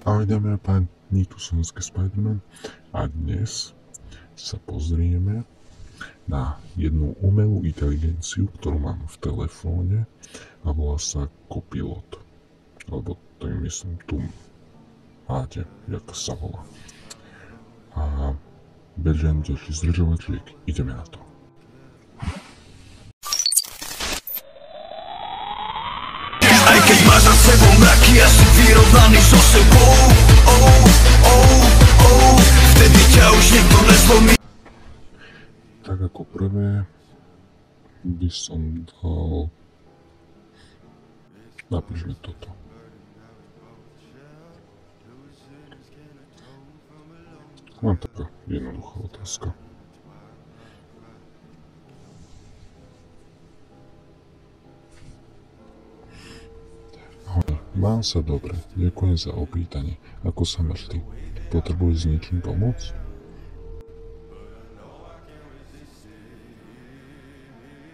Ahoj dámy a páni, tu som Spider-Man a dnes sa pozrieme na jednu umelú inteligenciu, ktorú mám v telefóne a volá sa Copilot. Alebo to je, myslím, tu máte, jak sa volá. A bez ďalších zdržovačiek, ideme na to. Aj keď máš za sebou mraky a si vyrovnaný so sebou, vtedy ťa už nikto nezlomí. Tak ako prvé by som dal, napíšme toto. Mám taká jednoduchá otázka. Mám sa dobre, ďakujem za opýtanie. Ako sa máš ty? Potrebuješ s niečím pomôcť?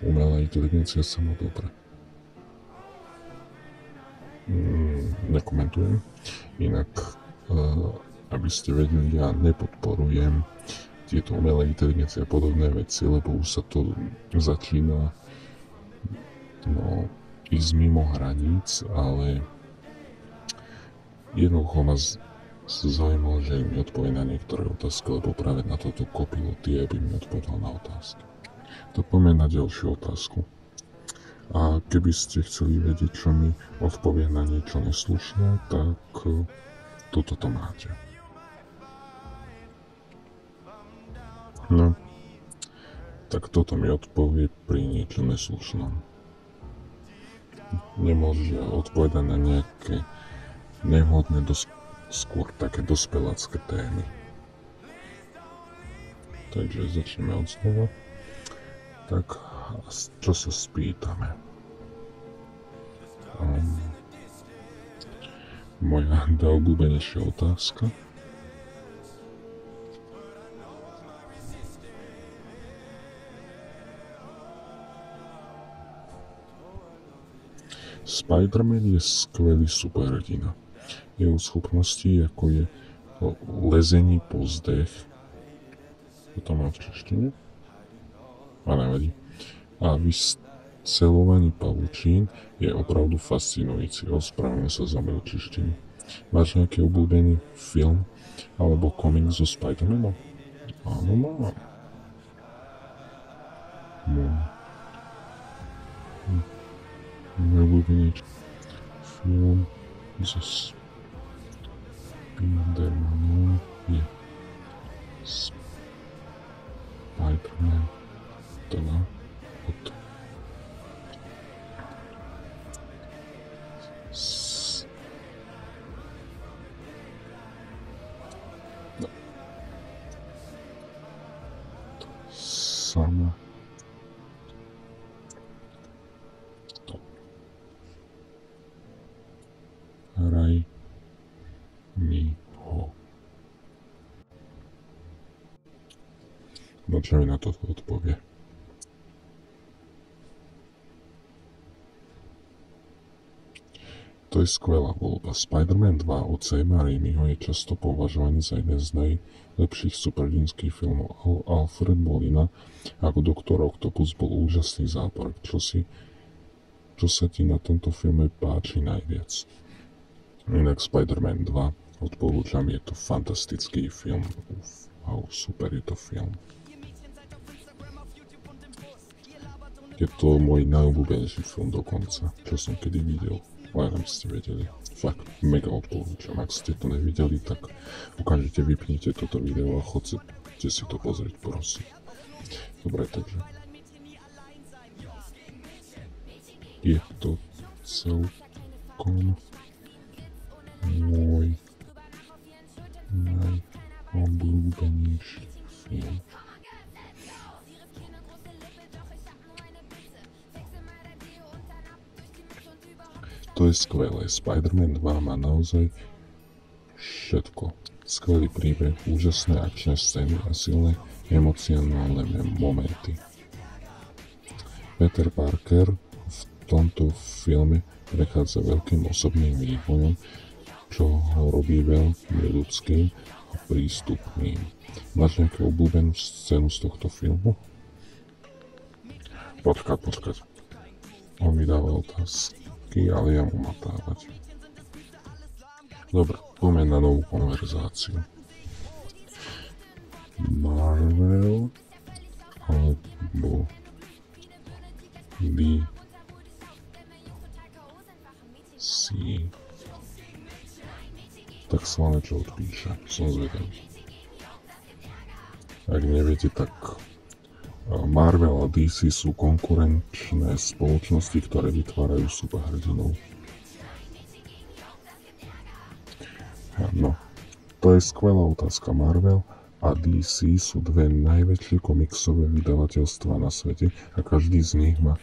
Umelá inteligencia sa má dobre. Nekomentujem. Inak, aby ste vedeli, ja nepodporujem tieto umelé inteligencie a podobné veci, lebo už sa to začína ísť mimo hraníc, ale jednoducho ma zaujímalo, že mi odpovie na niektoré otázky, lebo práve na toto Copilot je, aby mi odpovedal na otázky. Tak poďme na ďalšiu otázku. A keby ste chceli vedieť, čo mi odpovie na niečo neslušné, tak toto to máte. No, tak toto mi odpovie pri niečo neslušnom. Nemôže odpovedať na nejaké nevhodné, skôr také dospelácké témy. Takže začneme od znova. Tak, čo sa spýtame? Moja najobľúbenejšia otázka. Spider-Man je skvelý superhrdina. Jeho schopnosti, ako je lezení po zdech, to tam má v češtine? A nevadí. A vyscelovaní pavučín je opravdu fascinujúci. Ospravedlňujem sa za moju češtinu. Máš nejaký obľúbený film alebo komik so Spider-Manom? Áno, mám. Môj obľúbený film so Spider-Manom je Spider-Man 2 od Sama Raj mi ho. No čo mi na to odpovie? To je skvelá voľba. Spider-Man 2 od Sama Raimiho je často považovaný za jeden z najlepších superhrdinských filmov. Alfred Molina ako Doktor Octopus bol úžasný záporok. Čo sa ti na tomto filme páči najviac? Inak Spider-Man 2 odporúčam, je to fantastický film. Wow, super je to film. Je to môj najobľúbenejší film dokonca, čo som kedy videl. Len aby ste vedeli. Fakt, mega odporúčam. Ak ste to nevideli, tak okamžite vypnite toto video a chodte si to pozrieť, prosím. Dobre, takže je to celkom môj najobľúbenejší film. To je skvelé. Spider-Man 2 má naozaj všetko. Skvelý príbeh, úžasné akčné scény a silné emocionálne momenty. Peter Parker v tomto filme prechádza veľkým osobným vývojom čo ho robí veľmi ľudským a prístupným. Máš nejakú obľúbenú scénu z tohto filmu? Počkať. On mi dáva otázky, ale ja mu matávať. Dobre, poďme na novú konverzáciu. Marvel alebo DC. Tak sláme, čo odpíše. Som zvedavý. Ak neviete, tak Marvel a DC sú konkurenčné spoločnosti, ktoré vytvárajú superhrdinov. No, to je skvelá otázka. Marvel a DC sú dve najväčšie komiksové vydavateľstvá na svete a každý z nich má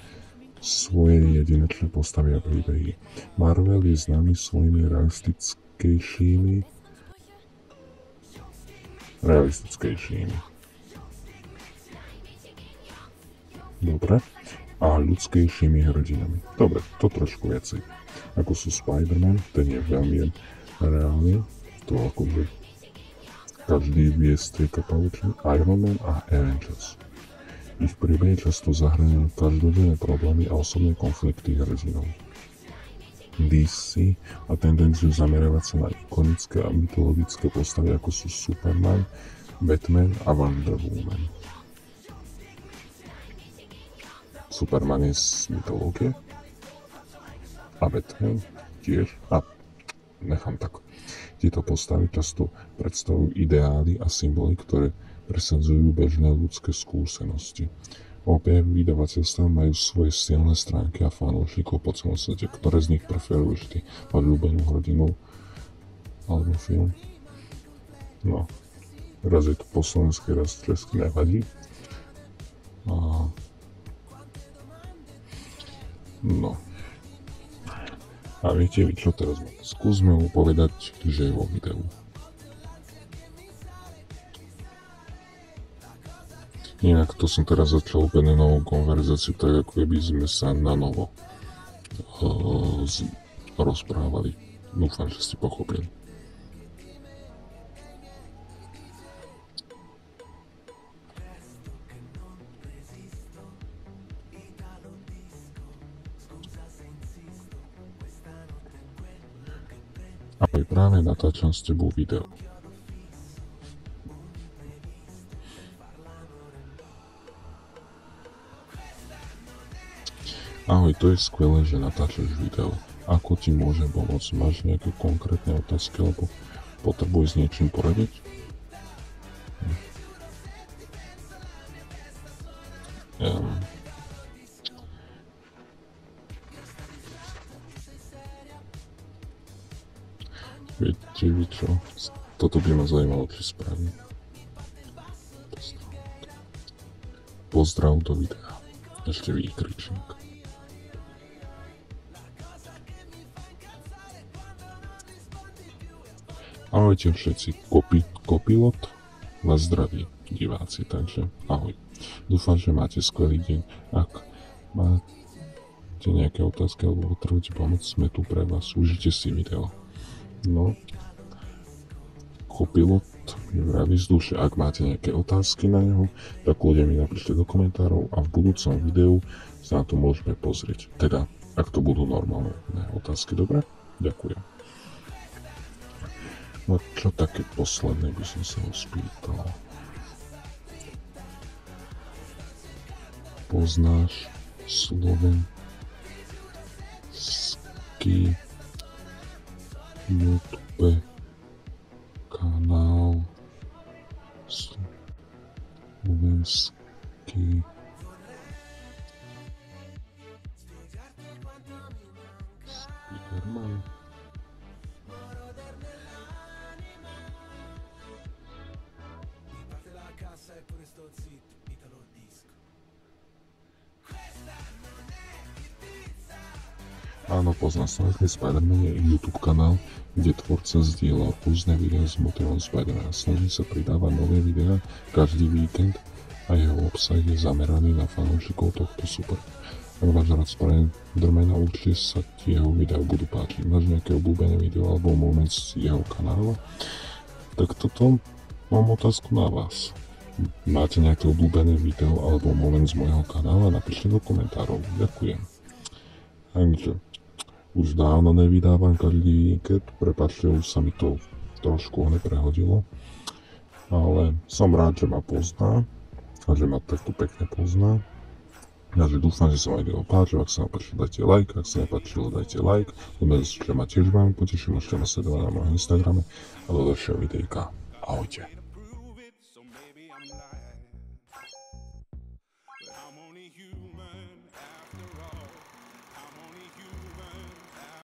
svoje jedinečné postavy a príbehy. Marvel je známy svojimi realistickejšími dobre, a ľudskejšími hrdinami. Dobre, to trošku viacej. Ako sú Spider-Man, ten je veľmi reálny, to akože každý vie strieka pavučný, Iron Man a Avengers. Ich príbehy často zahŕňajú každodenné problémy a osobné konflikty hrdinov. DC má tendenciu zamerávať sa na ikonické a mytologické postavy ako sú Superman, Batman a Wonder Woman. Superman je z mytológie a Batman tiež a nechám tak. Tieto postavy často predstavujú ideály a symboly, ktoré presadzujú bežné ľudské skúsenosti. Obe vydavateľstvá majú svoje silné stránky a fanúšikov po celom svete, ktoré z nich preferujú vždy ľúbenú hrdinu alebo film. No, raz je to po slovensky, raz česky, nevadí. No. A viete vy čo teraz? Skúsme mu povedať, že je vo videu. Inak to som teraz začal úplne novú konverzáciu, tak ako keby sme sa na novo rozprávali. Dúfam, že ste pochopili. Ale práve natáčam s tebou video. Ahoj, to je skvelé, že natáčaš video. Ako ti môžem pomôcť? Máš nejaké konkrétne otázky, alebo potrebuješ s niečím poradiť? Viete vy čo? Toto by ma zaujímalo, či spravím. Pozdrav do videa. Ešte výkričník. Ahojte všetci, Kopilot vás zdraví diváci, takže ahoj. Dúfam, že máte skvelý deň. Ak máte nejaké otázky alebo potrebujete pomoc, sme tu pre vás. Užite si video. No, Kopilot je vraví z duše. Ak máte nejaké otázky na neho, tak ľudia mi napíšte do komentárov a v budúcom videu sa na to môžeme pozrieť. Teda, ak to budú normálne otázky, dobre? Ďakujem. No čo také posledné by som sa ho spýtal. Poznáš slovenský YouTube kanál slovenský Spiderman? Áno, poznám slovenský Spiderman je YouTube kanál, kde tvorca zdieľa rôzne videá s motivom Spidermana. Snaží sa pridávať nové videá každý víkend a jeho obsah je zameraný na fanúšikov tohto super Ak máš rád Spider-Mana, určite sa ti jeho videa budú páčiť. Máš nejaké obľúbené video alebo moment z jeho kanálu? Tak toto mám otázku na vás. Máte nejaké obľúbené video alebo moment z môjho kanála? Napíšte do komentárov. Ďakujem. Takže už dávno nevydávam každý víkend, prepáčte, už sa mi to trošku neprehodilo, ale som rád, že ma pozná a že ma takto pekne pozná. Takže dúfam, že sa vám video páčilo. Ak sa vám páčilo, dajte like, ak sa nepáčilo, dajte like. Že ma tiež veľmi poteším, môžete ma sledovať na mojom Instagrame a do ďalšieho videjka. Ahojte.